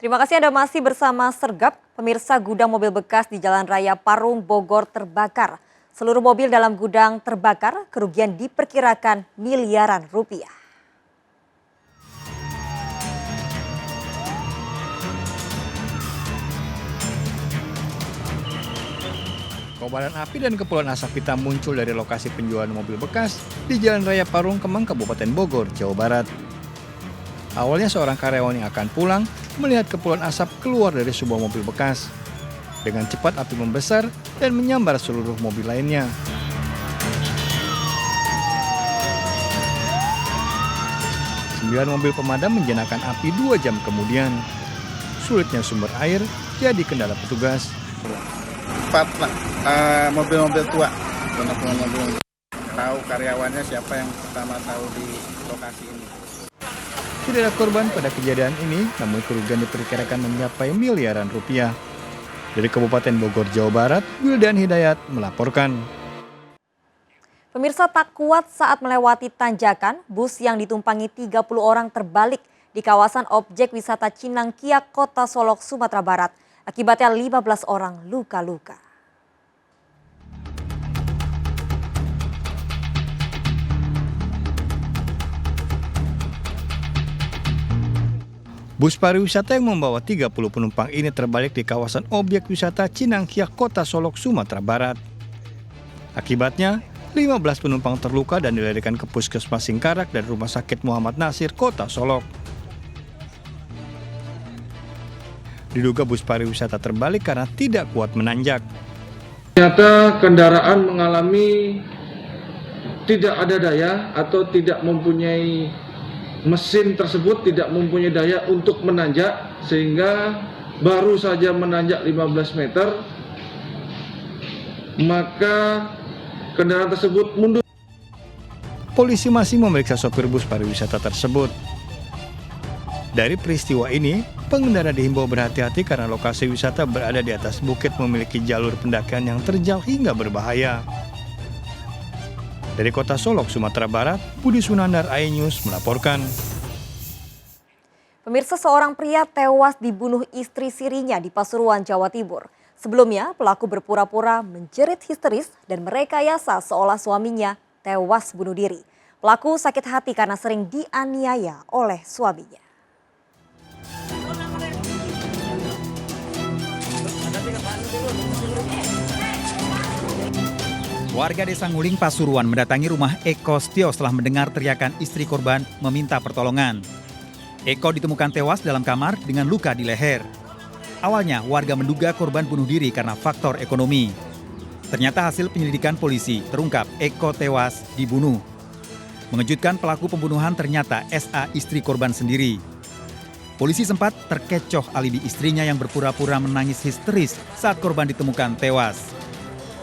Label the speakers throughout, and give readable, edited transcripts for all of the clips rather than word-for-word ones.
Speaker 1: Terima kasih Anda masih bersama Sergap. Pemirsa, gudang mobil bekas di Jalan Raya Parung, Bogor terbakar. Seluruh mobil dalam gudang terbakar, kerugian diperkirakan miliaran rupiah.
Speaker 2: Kobaran api dan kepulan asap hitam muncul dari lokasi penjualan mobil bekas di Jalan Raya Parung, Kemang, Kabupaten Bogor, Jawa Barat. Awalnya seorang karyawan yang akan pulang melihat kepulan asap keluar dari sebuah mobil bekas. Dengan cepat api membesar dan menyambar seluruh mobil lainnya. Sembilan mobil pemadam menjinakkan api 2 jam kemudian. Sulitnya sumber air jadi kendala petugas.
Speaker 3: 4 mobil-mobil tua, mobil tahu karyawannya siapa yang pertama tahu di lokasi ini.
Speaker 2: Tidak ada korban pada kejadian ini, namun kerugian diperkirakan mencapai miliaran rupiah. Dari Kabupaten Bogor, Jawa Barat, Wildan Hidayat melaporkan.
Speaker 1: Pemirsa, tak kuat saat melewati tanjakan, bus yang ditumpangi 30 orang terbalik di kawasan objek wisata Cinangkiak, Kota Solok, Sumatera Barat. Akibatnya 15 orang luka-luka.
Speaker 2: Bus pariwisata yang membawa 30 penumpang ini terbalik di kawasan objek wisata Cinangkiak, Kota Solok, Sumatera Barat. Akibatnya, 15 penumpang terluka dan dilarikan ke Puskesmas Singkarak dan Rumah Sakit Muhammad Nasir, Kota Solok. Diduga bus pariwisata terbalik karena tidak kuat menanjak.
Speaker 4: Ternyata kendaraan mengalami tidak ada daya atau tidak mempunyai mesin tersebut tidak mempunyai daya untuk menanjak sehingga baru saja menanjak 15 meter maka kendaraan tersebut mundur.
Speaker 2: Polisi masih memeriksa sopir bus pariwisata tersebut. Dari peristiwa ini, pengendara dihimbau berhati-hati karena lokasi wisata berada di atas bukit memiliki jalur pendakian yang terjal hingga berbahaya. Dari Kota Solok, Sumatera Barat, Budi Sunandar, iNews melaporkan.
Speaker 1: Pemirsa, seorang pria tewas dibunuh istri sirinya di Pasuruan, Jawa Timur. Sebelumnya, pelaku berpura-pura menjerit histeris dan merekayasa seolah suaminya tewas bunuh diri. Pelaku sakit hati karena sering dianiaya oleh suaminya.
Speaker 5: Warga Desa Nguling, Pasuruan mendatangi rumah Eko Setio setelah mendengar teriakan istri korban meminta pertolongan. Eko ditemukan tewas dalam kamar dengan luka di leher. Awalnya warga menduga korban bunuh diri karena faktor ekonomi. Ternyata hasil penyelidikan polisi terungkap Eko tewas dibunuh. Mengejutkan, pelaku pembunuhan ternyata SA, istri korban sendiri. Polisi sempat terkecoh alibi istrinya yang berpura-pura menangis histeris saat korban ditemukan tewas.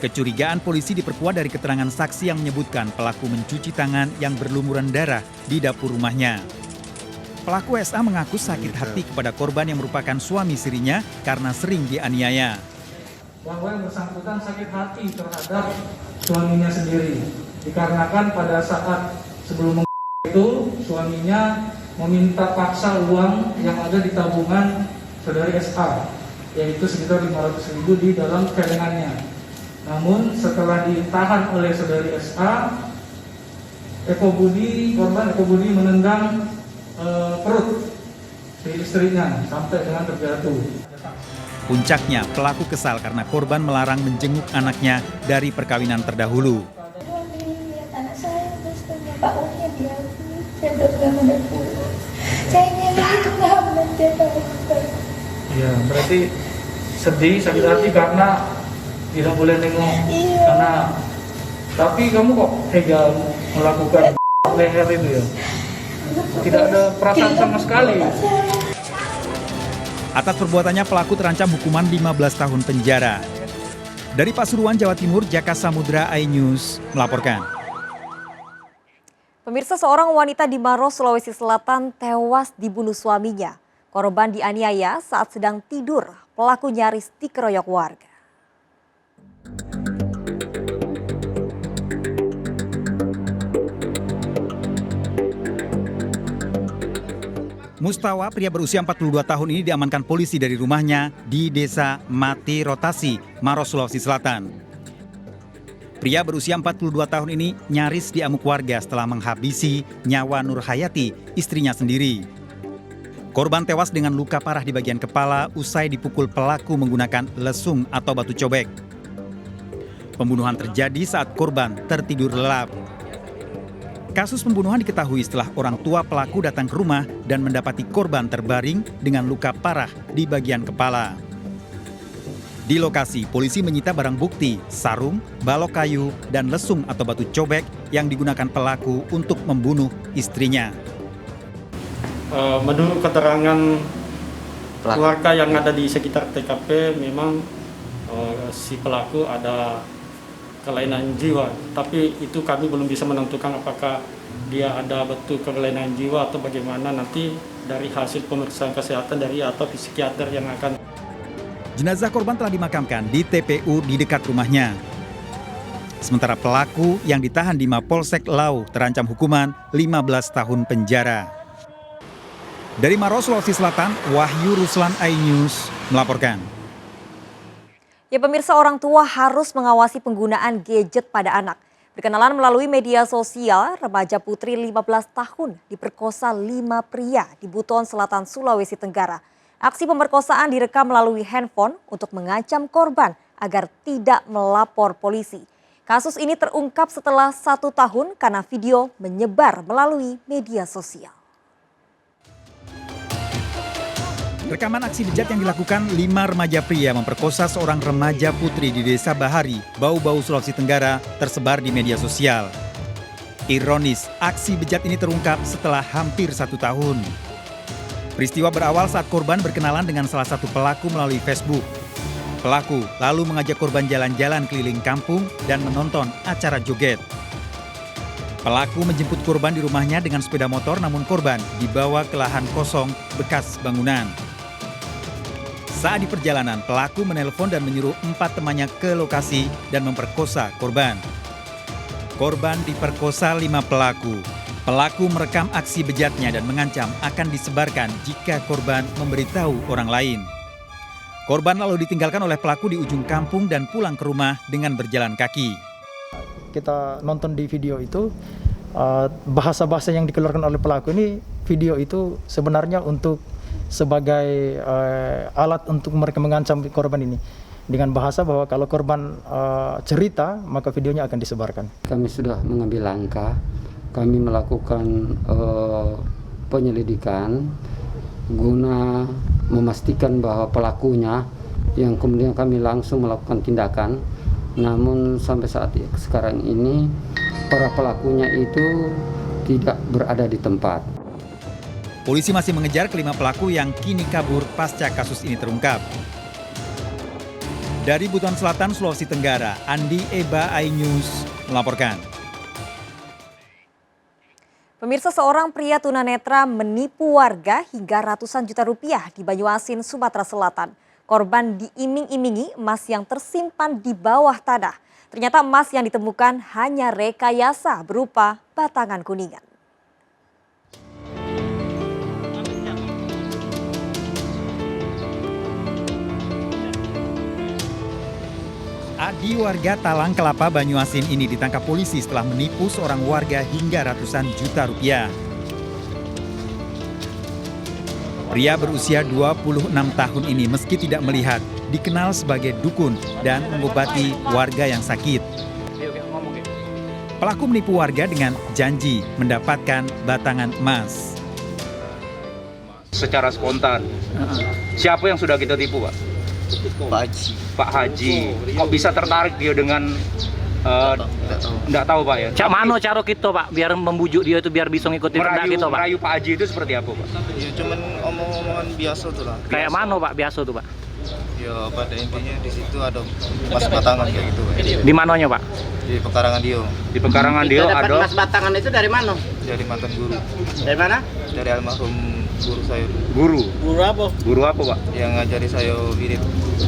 Speaker 5: Kecurigaan polisi diperkuat dari keterangan saksi yang menyebutkan pelaku mencuci tangan yang berlumuran darah di dapur rumahnya. Pelaku SA mengaku sakit hati kepada korban yang merupakan suami sirinya karena sering dianiaya.
Speaker 4: Bahwa yang bersangkutan sakit hati terhadap suaminya sendiri. Dikarenakan pada saat sebelum itu suaminya meminta paksa uang yang ada di tabungan saudari SA, yaitu sekitar 500.000 di dalam celengannya. Namun setelah ditahan oleh saudari SA, korban Eko Budi menendang perut si istrinya sampai dengan terjatuh.
Speaker 5: Puncaknya, pelaku kesal karena korban melarang menjenguk anaknya dari perkawinan terdahulu.
Speaker 6: Anak saya terus baunya dia, saya udah pulang. Saya nyari itu nggak benar.
Speaker 4: Ya, berarti sedih, sakit hati karena tidak boleh nengok anak. Tapi kamu kok tega melakukan leher itu ya? Tidak ada perasaan sama sekali.
Speaker 5: Atas perbuatannya pelaku terancam hukuman 15 tahun penjara. Dari Pasuruan, Jawa Timur, Jaka Samudra, iNews melaporkan.
Speaker 1: Pemirsa, seorang wanita di Maros, Sulawesi Selatan tewas dibunuh suaminya. Korban dianiaya saat sedang tidur. Pelaku nyaris dikeroyok warga.
Speaker 5: Mustawa, pria berusia 42 tahun ini diamankan polisi dari rumahnya di Desa Mati Rotasi, Maros, Sulawesi Selatan. Pria berusia 42 tahun ini nyaris diamuk warga setelah menghabisi nyawa Nur Hayati, istrinya sendiri. Korban tewas dengan luka parah di bagian kepala usai dipukul pelaku menggunakan lesung atau batu cobek. Pembunuhan terjadi saat korban tertidur lelap. Kasus pembunuhan diketahui setelah orang tua pelaku datang ke rumah dan mendapati korban terbaring dengan luka parah di bagian kepala. Di lokasi, polisi menyita barang bukti, sarung, balok kayu, dan lesung atau batu cobek yang digunakan pelaku untuk membunuh istrinya.
Speaker 7: Menurut keterangan keluarga yang ada di sekitar TKP, memang si pelaku ada kelainan jiwa, tapi itu kami belum bisa menentukan apakah dia ada betul kelainan jiwa atau bagaimana, nanti dari hasil pemeriksaan kesehatan dari atau psikiater yang akan.
Speaker 5: Jenazah korban telah dimakamkan di TPU di dekat rumahnya. Sementara pelaku yang ditahan di Mapolsek Lau terancam hukuman 15 tahun penjara. Dari Maros, Sulawesi Selatan, Wahyu Ruslan, iNews melaporkan.
Speaker 1: Ya pemirsa, orang tua harus mengawasi penggunaan gadget pada anak. Berkenalan melalui media sosial, remaja putri 15 tahun diperkosa 5 pria di Buton Selatan, Sulawesi Tenggara. Aksi pemerkosaan direkam melalui handphone untuk mengancam korban agar tidak melapor polisi. Kasus ini terungkap setelah 1 tahun karena video menyebar melalui media sosial.
Speaker 5: Rekaman aksi bejat yang dilakukan 5 remaja pria memperkosa seorang remaja putri di Desa Bahari, Bau-Bau, Sulawesi Tenggara tersebar di media sosial. Ironis, aksi bejat ini terungkap setelah hampir 1 tahun. Peristiwa berawal saat korban berkenalan dengan salah satu pelaku melalui Facebook. Pelaku lalu mengajak korban jalan-jalan keliling kampung dan menonton acara joget. Pelaku menjemput korban di rumahnya dengan sepeda motor, namun korban dibawa ke lahan kosong bekas bangunan. Saat di perjalanan, pelaku menelpon dan menyuruh 4 temannya ke lokasi dan memperkosa korban. Korban diperkosa 5 pelaku. Pelaku merekam aksi bejatnya dan mengancam akan disebarkan jika korban memberitahu orang lain. Korban lalu ditinggalkan oleh pelaku di ujung kampung dan pulang ke rumah dengan berjalan kaki.
Speaker 8: Kita nonton di video itu, bahasa-bahasa yang dikeluarkan oleh pelaku ini, video itu sebenarnya untuk sebagai alat untuk mereka mengancam korban ini. Dengan bahasa bahwa kalau korban cerita, maka videonya akan disebarkan.
Speaker 9: Kami sudah mengambil langkah, kami melakukan penyelidikan guna memastikan bahwa pelakunya, yang kemudian kami langsung melakukan tindakan. Namun sampai saat sekarang ini para pelakunya itu tidak berada di tempat.
Speaker 5: Polisi masih mengejar kelima pelaku yang kini kabur pasca kasus ini terungkap. Dari Buton Selatan, Sulawesi Tenggara, Andi Eba, iNews melaporkan.
Speaker 1: Pemirsa, seorang pria tunanetra menipu warga hingga ratusan juta rupiah di Banyuasin, Sumatera Selatan. Korban diiming-imingi emas yang tersimpan di bawah tanah. Ternyata emas yang ditemukan hanya rekayasa berupa batangan kuningan.
Speaker 5: Adi, warga Talang Kelapa, Banyuasin ini ditangkap polisi setelah menipu seorang warga hingga ratusan juta rupiah. Pria berusia 26 tahun ini meski tidak melihat, dikenal sebagai dukun dan mengobati warga yang sakit. Pelaku menipu warga dengan janji mendapatkan batangan emas.
Speaker 10: Secara spontan. Siapa yang sudah kita tipu, Pak? Pak Haji. Kok bisa tertarik dia dengan enggak tahu, Pak, ya?
Speaker 11: Cak mano cara kita, Pak, biar membujuk dia itu biar bisa ngikutin perintah kita, Pak.
Speaker 10: Merayu Pak Haji itu seperti apa, Pak?
Speaker 12: Ya cuman omong-omongan biasa tuh lah.
Speaker 11: Kayak mano, Pak, biasa tuh, Pak?
Speaker 12: Ya pada intinya di situ ada emas batangan kayak gitu, Pak.
Speaker 11: Di manonya, Pak?
Speaker 12: Di Pekarangan Dio.
Speaker 10: Di Pekarangan Dio ada
Speaker 11: emas batangan itu dari mana?
Speaker 12: Dari mantan guru.
Speaker 11: Dari mana?
Speaker 12: Dari almarhum guru saya.
Speaker 10: Guru?
Speaker 11: Guru apa?
Speaker 10: Guru apa, Pak?
Speaker 12: Yang ngajari saya wirid.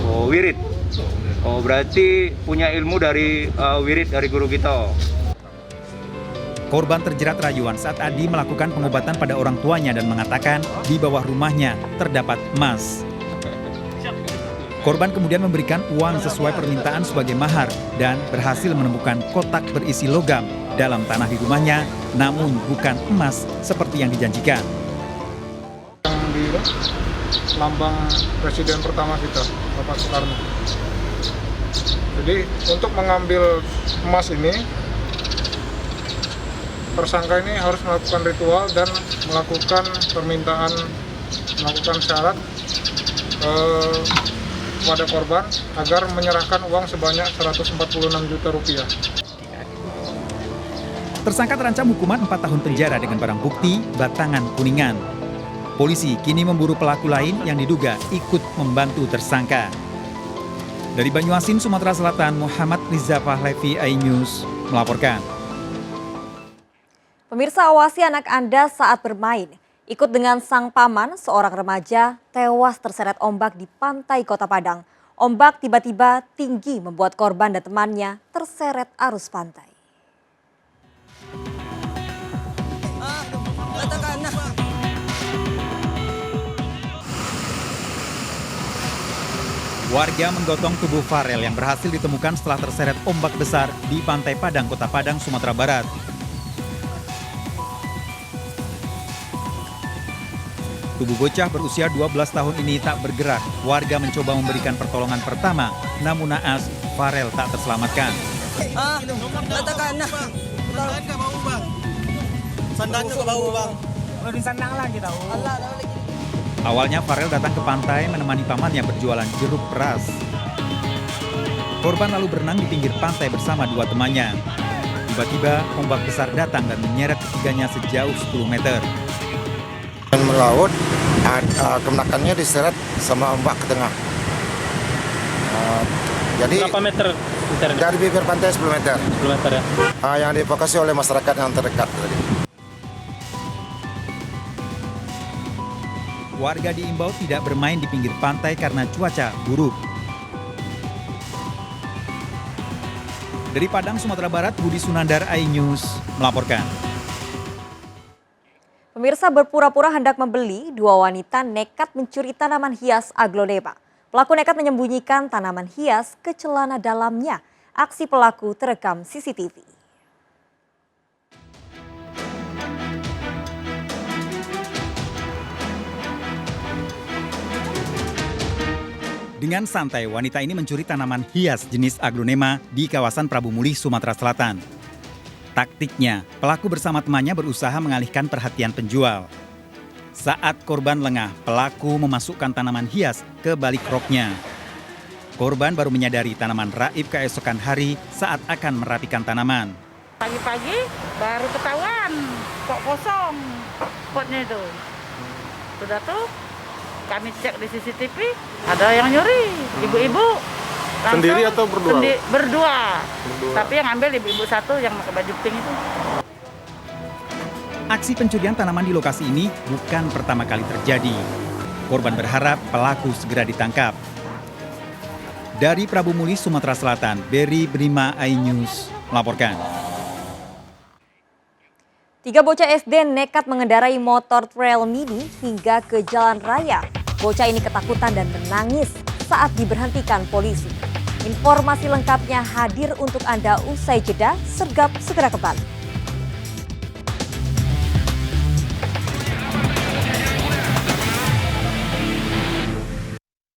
Speaker 10: Oh, wirid. Oh, berarti punya ilmu dari wirid dari guru kita.
Speaker 5: Korban terjerat rayuan saat Adi melakukan pengobatan pada orang tuanya dan mengatakan di bawah rumahnya terdapat emas. Korban kemudian memberikan uang sesuai permintaan sebagai mahar dan berhasil menemukan kotak berisi logam dalam tanah di rumahnya, namun bukan emas seperti yang dijanjikan.
Speaker 13: Di lambang presiden pertama kita, Bapak Soekarno. Jadi untuk mengambil emas ini, tersangka ini harus melakukan ritual dan melakukan syarat kepada korban agar menyerahkan uang sebanyak 146 juta rupiah.
Speaker 5: Tersangka terancam hukuman 4 tahun penjara dengan barang bukti batangan kuningan. Polisi kini memburu pelaku lain yang diduga ikut membantu tersangka. Dari Banyuasin, Sumatera Selatan, Muhammad Riza Pahlavi, iNews melaporkan.
Speaker 1: Pemirsa, awasi anak Anda saat bermain. Ikut dengan sang paman, seorang remaja tewas terseret ombak di pantai Kota Padang. Ombak tiba-tiba tinggi membuat korban dan temannya terseret arus pantai.
Speaker 5: Warga menggotong tubuh Farel yang berhasil ditemukan setelah terseret ombak besar di pantai Padang, Kota Padang, Sumatera Barat. Tubuh bocah berusia 12 tahun ini tak bergerak. Warga mencoba memberikan pertolongan pertama, namun naas Farel tak terselamatkan. Awalnya Farel datang ke pantai menemani pamannya berjualan jeruk beras. Korban lalu berenang di pinggir pantai bersama 2 temannya. Tiba-tiba ombak besar datang dan menyeret ketiganya sejauh 10 meter.
Speaker 14: Melaut, kemenakannya diseret sama ombak ke tengah. Jadi
Speaker 11: berapa meter?
Speaker 14: Dari bibir pantai 10 meter.
Speaker 11: 10 meter ya?
Speaker 14: Yang dievakuasi oleh masyarakat yang terdekat tadi.
Speaker 5: Warga diimbau tidak bermain di pinggir pantai karena cuaca buruk. Dari Padang, Sumatera Barat, Budi Sunandar, iNews melaporkan.
Speaker 1: Pemirsa, berpura-pura hendak membeli, 2 wanita nekat mencuri tanaman hias aglonema. Pelaku nekat menyembunyikan tanaman hias ke celana dalamnya. Aksi pelaku terekam CCTV.
Speaker 5: Dengan santai, wanita ini mencuri tanaman hias jenis aglonema di kawasan Prabu Mulih, Sumatera Selatan. Taktiknya, pelaku bersama temannya berusaha mengalihkan perhatian penjual. Saat korban lengah, pelaku memasukkan tanaman hias ke balik roknya. Korban baru menyadari tanaman raib keesokan hari saat akan merapikan tanaman.
Speaker 15: Pagi-pagi baru ketahuan, kok kosong potnya itu. Sudah tuh kami cek di CCTV, ada yang nyuri, ibu-ibu.
Speaker 13: Sendiri atau berdua?
Speaker 15: Berdua. Tapi yang ambil ibu-ibu satu yang pakai baju pink itu.
Speaker 5: Aksi pencurian tanaman di lokasi ini bukan pertama kali terjadi. Korban berharap pelaku segera ditangkap. Dari Prabu Mulih, Sumatera Selatan, Berry Brima, iNews melaporkan.
Speaker 1: 3 bocah SD nekat mengendarai motor trail mini hingga ke jalan raya. Bocah ini ketakutan dan menangis saat diberhentikan polisi. Informasi lengkapnya hadir untuk Anda usai jeda, segera kembali.